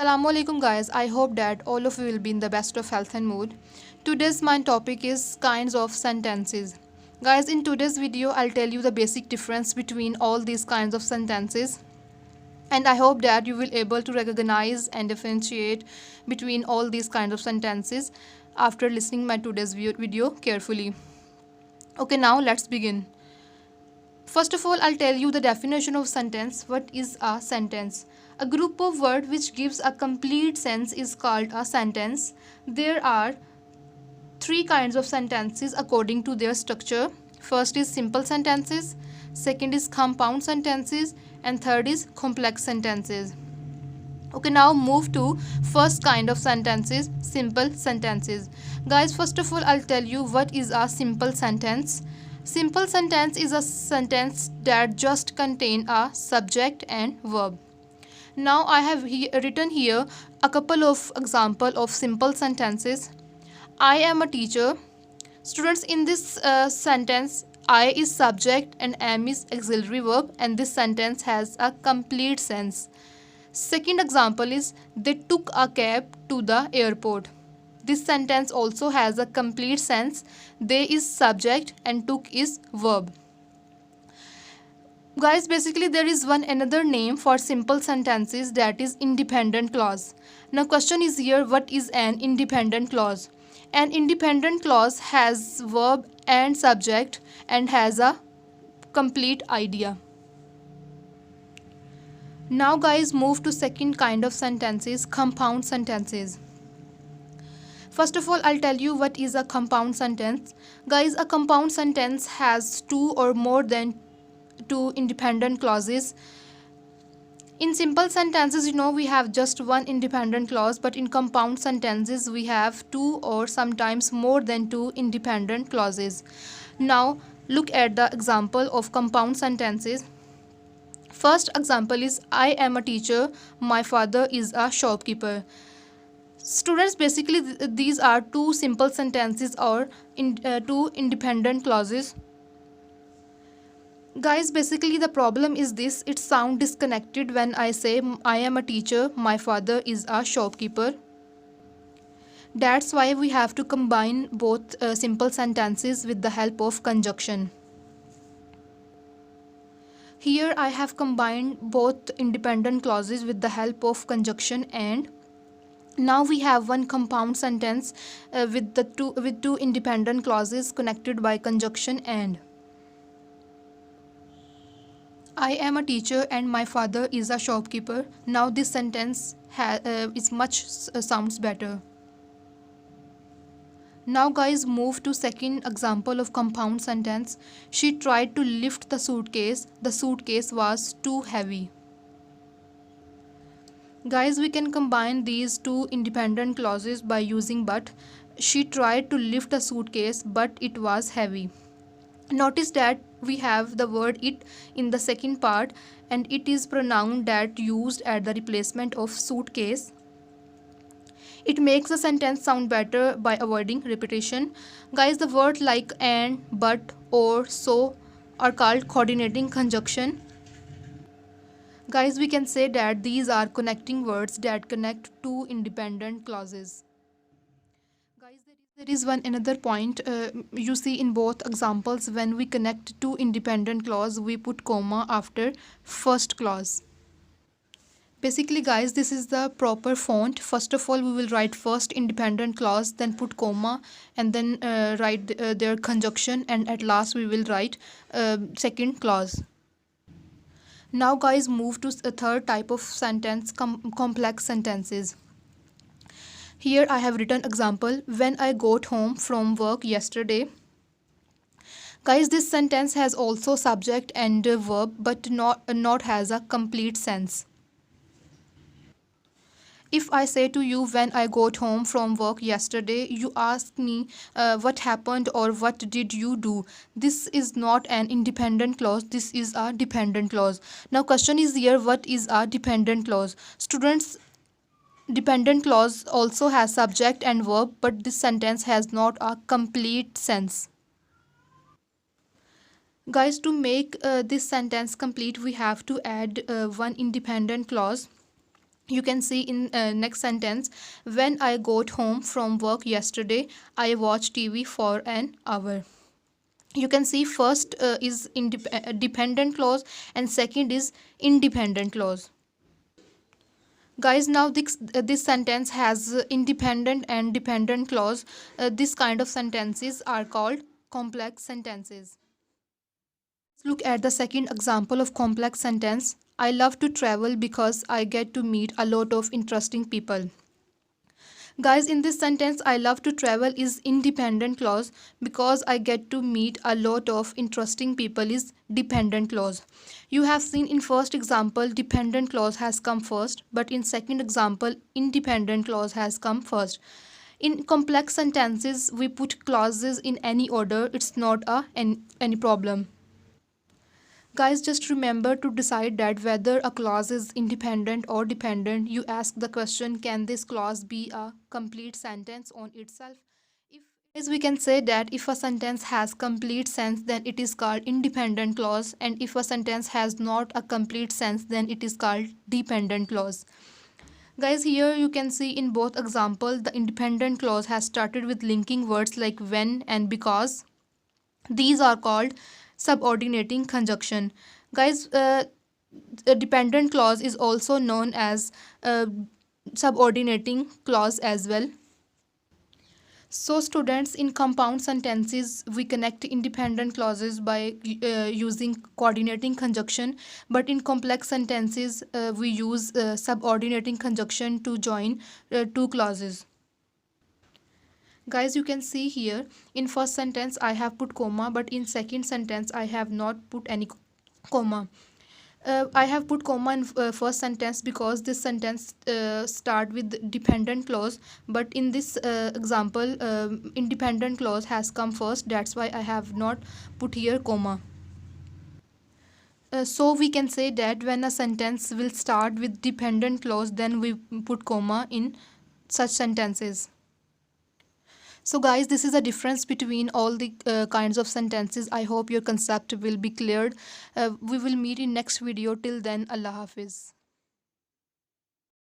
Assalamu alaikum guys. I hope that all of you will be in the best of health and mood. Today's my topic is kinds of sentences. Guys, in today's video I'll tell you the basic difference between all these kinds of sentences, and I hope that you will able to recognize and differentiate between all these kinds of sentences after listening my today's video carefully. Okay, now let's begin. First of all, I'll tell you the definition of sentence. What is a sentence? A group of words which gives a complete sense is called a sentence. There are three kinds of sentences according to their structure. First is simple sentences, second is compound sentences, and third is complex sentences. Okay, now move to first kind of sentences, simple sentences. Guys, first of all, I'll tell you what is a simple sentence. Simple sentence is a sentence that just contain a subject and verb. Now I have written here a couple of example of simple sentences. I am a teacher. Students, in this sentence, I is subject and am is auxiliary verb, and this sentence has a complete sense. Second example is they took a cab to the airport. This sentence also has a complete sense. They is subject and took is verb. Guys, basically there is one another name for simple sentences, that is independent clause. Now question is here, what is an independent clause? An independent clause has verb and subject and has a complete idea. Now guys, move to second kind of sentences, compound sentences. First of all, I'll tell you what is a compound sentence. Guys, a compound sentence has two or more than two independent clauses. In simple sentences, we have just one independent clause, but in compound sentences, we have two or sometimes more than two independent clauses. Now, look at the example of compound sentences. First example is I am a teacher, my father is a shopkeeper. Students, basically these are two simple sentences or two independent clauses. Guys, basically the problem is this, it sounds disconnected when I say I am a teacher, my father is a shopkeeper. That's why we have to combine both simple sentences with the help of conjunction. Here I have combined both independent clauses with the help of conjunction, and now we have one compound sentence with two independent clauses connected by conjunction and. I am a teacher and my father is a shopkeeper. Now this sentence is much sounds better. Now guys, move to second example of compound sentence. She tried to lift the suitcase. The suitcase was too heavy. Guys, we can combine these two independent clauses by using but. She tried to lift the suitcase but it was heavy. Notice that we have the word it in the second part, and it is pronoun that used at the replacement of suitcase. It makes the sentence sound better by avoiding repetition. Guys, the word like and, but, or, so are called coordinating conjunction. Guys, we can say that these are connecting words that connect two independent clauses. Guys, there is one another point. You see in both examples, when we connect two independent clause, we put comma after first clause. Basically guys, this is the proper font. First of all, we will write first independent clause, then put comma, and then write their conjunction, and at last we will write second clause. Now guys, move to a third type of sentence, complex sentences. Here I have written example, when I got home from work yesterday. Guys, this sentence has also subject and verb, but not has a complete sense. If I say to you, when I got home from work yesterday, you ask me what happened or what did you do. This is not an independent clause, this is a dependent clause. Now question is here, what is a dependent clause? Students, dependent clause also has subject and verb, but this sentence has not a complete sense. Guys, to make this sentence complete, we have to add one independent clause. You can see in next sentence, when I got home from work yesterday, I watched TV for an hour. You can see first is dependent clause and second is independent clause. Guys, now this sentence has independent and dependent clause. This kind of sentences are called complex sentences. Let's look at the second example of complex sentence. I love to travel because I get to meet a lot of interesting people. Guys, in this sentence, I love to travel is independent clause, because I get to meet a lot of interesting people is dependent clause. You have seen in first example dependent clause has come first, but in second example independent clause has come first. In complex sentences, we put clauses in any order. It's not any problem. Guys, just remember to decide that whether a clause is independent or dependent. You ask the question, can this clause be a complete sentence on itself? If As we can say that if a sentence has complete sense, then it is called independent clause, and if a sentence has not a complete sense, then it is called dependent clause. Guys, here you can see in both examples the independent clause has started with linking words like when and because. These are called subordinating conjunction. Guys, a dependent clause is also known as subordinating clause as well. So students, in compound sentences we connect independent clauses by using coordinating conjunction, but in complex sentences we use subordinating conjunction to join two clauses. Guys, you can see here in first sentence I have put comma, but in second sentence I have not put any comma. I have put comma in first sentence because this sentence start with dependent clause, but in this example independent clause has come first. That's why I have not put here comma. So we can say that when a sentence will start with dependent clause, then we put comma in such sentences. So guys, this is a difference between all the kinds of sentences. I hope your concept will be cleared. We will meet in next video. Till then, Allah Hafiz.